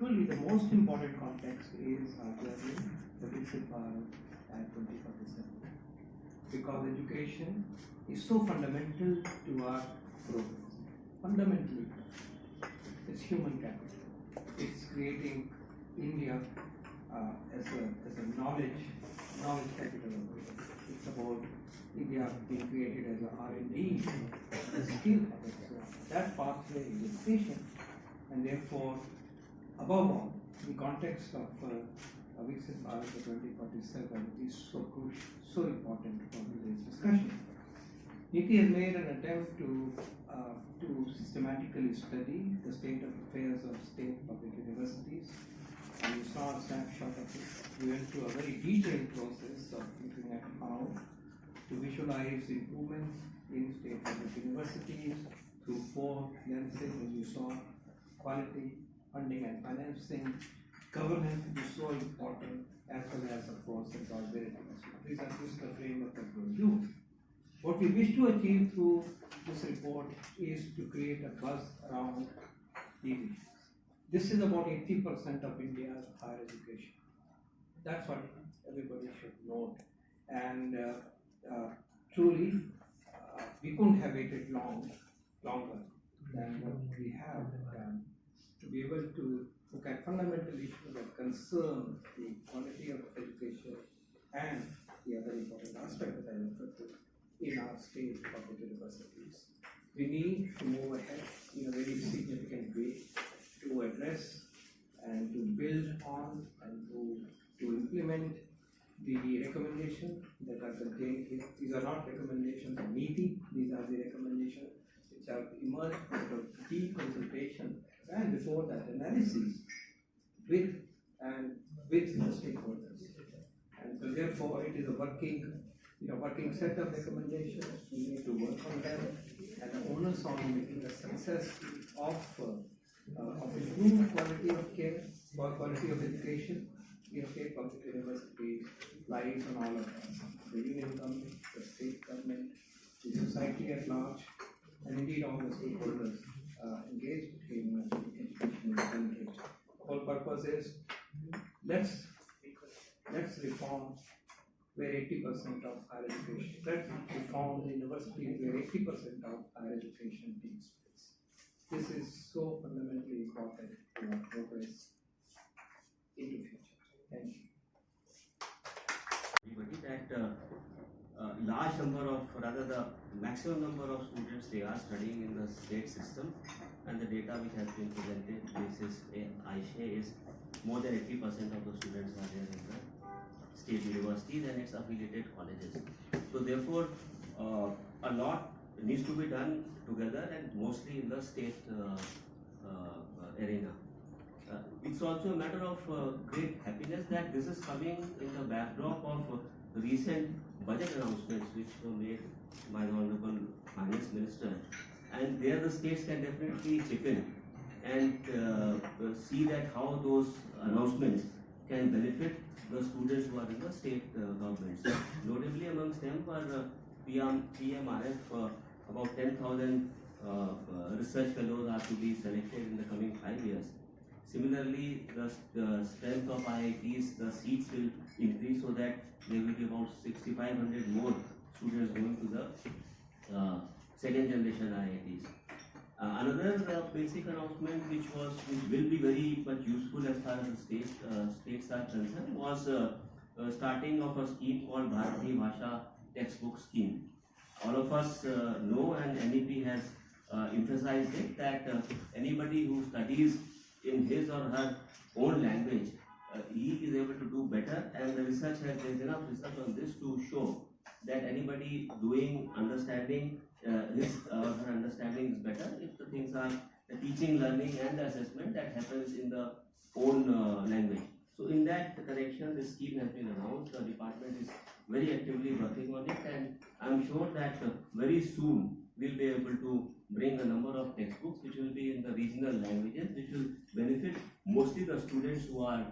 truly the most important context is our journey, the Viksit Bharat at 2047. Because education is so fundamental to our progress. Fundamentally, it's human capital. It's creating India as a knowledge capital of the world. It's about India being created as a R&D, a skill hub, and so on. That pathway is education, and therefore, above all, the context of Viksit Bharat 2047 is so crucial, so important for today's discussion. Niti has made an attempt to systematically study the state of affairs of state public universities, and you saw a snapshot of it. We went through a very detailed process of looking at how to visualize improvements in state public universities through 4 lenses, as you saw: quality, funding and financing, governance, which is so important, as well as, of course, employability. These are just the framework that we'll use. What we wish to achieve through this report is to create a buzz around these issues. This is about 80% of India's higher education. That's what everybody should note. And truly, we couldn't have waited longer than what we have done to be able to look at fundamental issues that concern the quality of education and the other important aspect that I referred to in our state public universities. We need to move ahead in a very significant way to address and to build on and to implement the recommendations that are contained here. These are not recommendations of Niti, these are the recommendations which have emerged out of deep consultation and before that analysis with the stakeholders. And so therefore it is a working set of recommendations. We need to work on them, and the onus on making the success of improved quality of care or quality of education in state public universities lies on all of us: the union government, the state government, the society at large, and indeed all the stakeholders engaged in education in the country. The whole purpose is let's reform where 80% of higher education, let's reform the universities where 80% of higher education takes place. This is so fundamentally important to our progress into future. Thank you. That large number of, rather the maximum number of students they are studying in the state system, and the data which has been presented, this is Aisha, is more than 80% of the students are there in the state universities and its affiliated colleges. So therefore, a lot needs to be done together and mostly in the state arena. It's also a matter of great happiness that this is coming in the backdrop of the recent budget announcements which were made by the Honorable Finance Minister, and there the states can definitely chip in and see that how those announcements can benefit the students who are in the state governments. Notably amongst them were PMRF, about 10,000 research fellows are to be selected in the coming 5 years. Similarly, the strength of IITs, the seats will increase so that there will be about 6,500 more students going to the second generation IITs. Another basic announcement which will be very much useful as far as the states are concerned was starting of a scheme called Bharati Bhasha textbook scheme. All of us know, and NEP has emphasized it, that anybody who studies in his or her own language, he is able to do better, and the research has, there is enough research on this to show that anybody doing understanding his or her understanding is better if the things are the teaching, learning and the assessment that happens in the own language. So in that connection, this scheme has been announced. The department is very actively working on it, and I'm sure that very soon we'll be able to bring a number of textbooks which will be in the regional languages, which will benefit mostly the students who are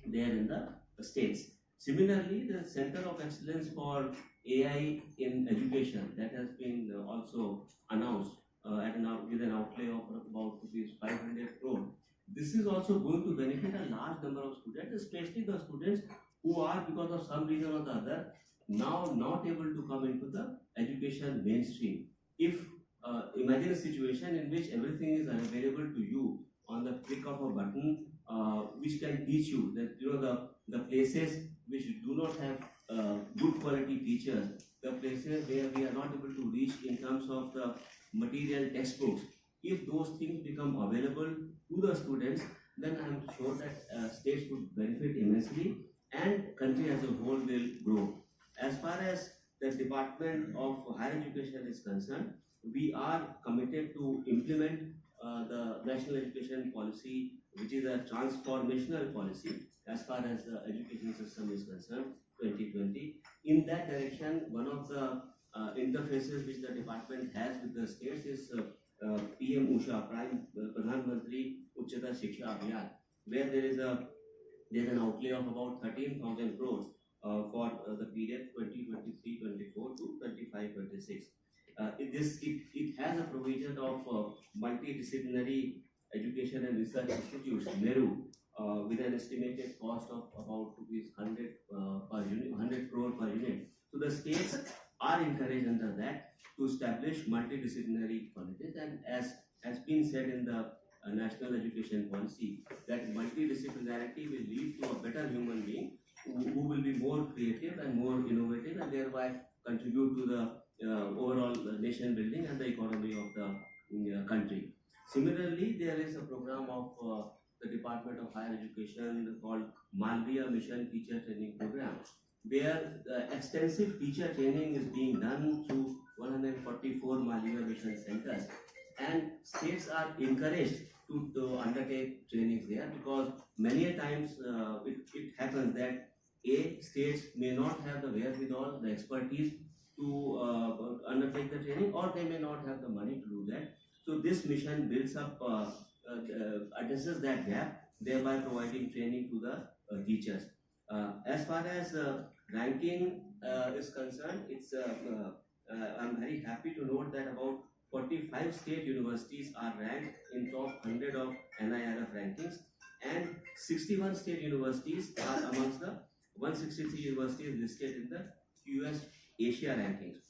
there in the states. Similarly, the Center of Excellence for AI in Education, that has been also announced with an outlay of about rupees 500 crore. this is also going to benefit a large number of students, especially the students who are, because of some reason or the other, now not able to come into the education mainstream. If imagine a situation in which everything is available to you on the click of a button, which can teach you that the places which do not have good quality teachers, the places where we are not able to reach in terms of the material textbooks. If those things become available to the students, then I am sure that states would benefit immensely and country as a whole will grow. As far as the Department of Higher Education is concerned, we are committed to implement the National Education Policy, which is a transformational policy as far as the education system is concerned, 2020. In that direction, one of the interfaces which the department has with the states is PM Usha, Pradhan Mantri Uchchata Shiksha Abhiyan, where there's an outlay of about 13,000 crores for the period 2023-24 to 25-26. It has a provision of multidisciplinary education and research institutes, MERU, with an estimated cost of about rupees 100 per unit, 100 crore per unit. So the states are encouraged under that to establish multidisciplinary colleges, and as has been said in the national education policy, that multidisciplinarity will lead to a better human being who will be more creative and more innovative, and thereby contribute to the overall nation building and the economy of the country. Similarly, there is a program of the Department of Higher Education called Malviya Mission Teacher Training Program, where extensive teacher training is being done through 144 Malviya Mission centers, and states are encouraged to undertake trainings there, because many a times it happens that states may not have the wherewithal, the expertise to undertake the training, or they may not have the money to do that. So this mission builds up, addresses that gap, thereby providing training to the teachers. As far as ranking is concerned, I'm very happy to note that about 45 state universities are ranked in top 100 of NIRF rankings, and 61 state universities are amongst the 163 universities listed in the QS Asia rankings.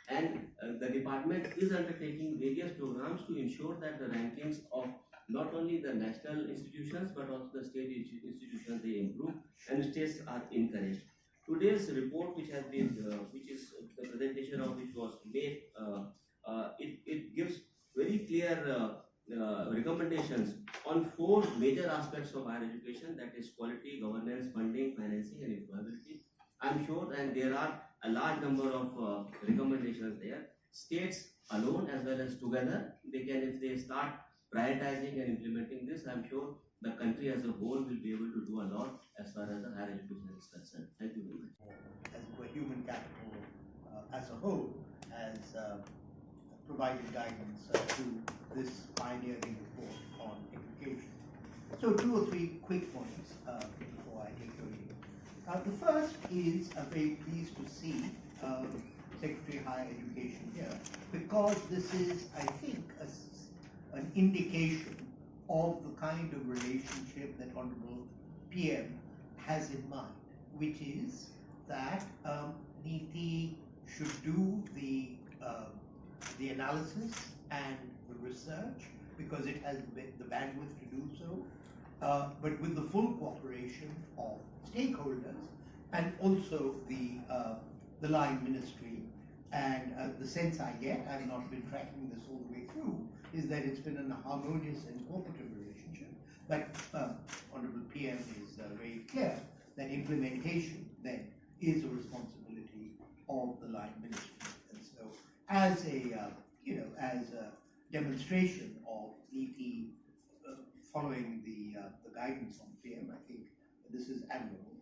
And the department is undertaking various programs to ensure that the rankings of not only the national institutions but also the state institutions, they improve, and states are encouraged. Today's report, which has been, which is the presentation of which was made, it gives very clear recommendations on 4 major aspects of higher education, that is quality, governance, funding, financing, and employability. I'm sure, and there are a large number of recommendations there. States alone as well as together, they can, if they start prioritizing and implementing this, I'm sure the country as a whole will be able to do a lot as far as the higher education is concerned. Thank you very much. As for human capital as a whole has provided guidance to this pioneering report on education. So 2 or 3 quick points before I take your lead. The first is I'm very pleased to see Secretary of Higher Education here, because this is, I think, an indication of the kind of relationship that Honorable PM has in mind, which is that Niti should do the analysis and the research, because it has the bandwidth to do so, but with the full cooperation of stakeholders and also the line ministry. And the sense I get, I've not been tracking this all the way through, is that it's been a harmonious and cooperative relationship. But Honorable PM is very clear that implementation then is a responsibility of the line ministry. And so, as a demonstration of Niti following the guidance from PM, I think this is admirable.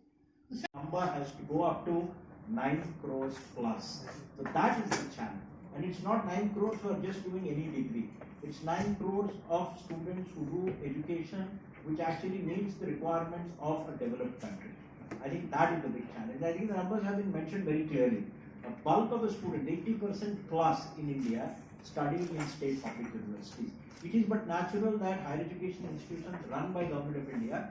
The number has to go up to 9 crores plus. So that is the challenge. And it's not 9 crores for just doing any degree. It's 9 crores of students who do education which actually meets the requirements of a developed country. I think that is the big challenge. I think the numbers have been mentioned very clearly. A bulk of the students, 80% plus in India, studying in state public universities. It is but natural that higher education institutions run by Government of India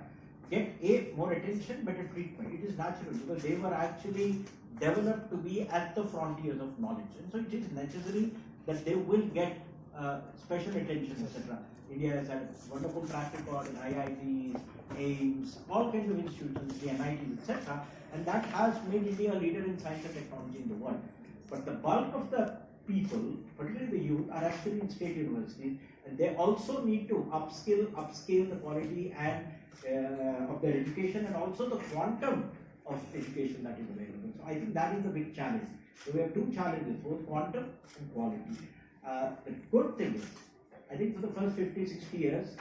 get more attention, better treatment. It is natural because they were actually developed to be at the frontiers of knowledge, and so it is necessary that they will get special attention, etc. India has had a wonderful track record in IITs, AIMS, all kinds of institutions, the NITs, etc. And that has made India a leader in science and technology in the world. But the bulk of the people, particularly the youth, are actually in state universities, and they also need to upscale the quality and of their education, and also the quantum of education that is available. So I think that is the big challenge. So we have two challenges, both quantum and quality. The good thing is, I think for the first 50, 60 years,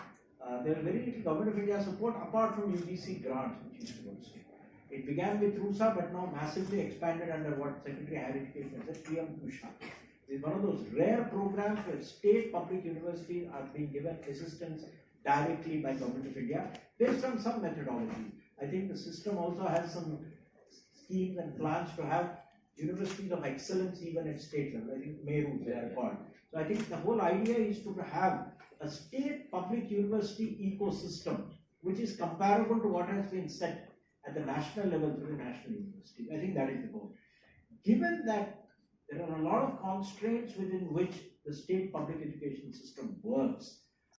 there was very little Government of India support apart from UGC grants, which used to go to state. It began with RUSA, but now massively expanded under what Secretary of Higher Education said, PM Kusha. It's one of those rare programs where state public universities are being given assistance directly by Government of India based on some methodology. I think the system also has some schemes and plans to have universities of excellence even at state level. I think MERU they are called. So I think the whole idea is to have a state public university ecosystem which is comparable to what has been set at the national level through the national universities. I think that is the goal. Given that there are a lot of constraints within which the state public education system works,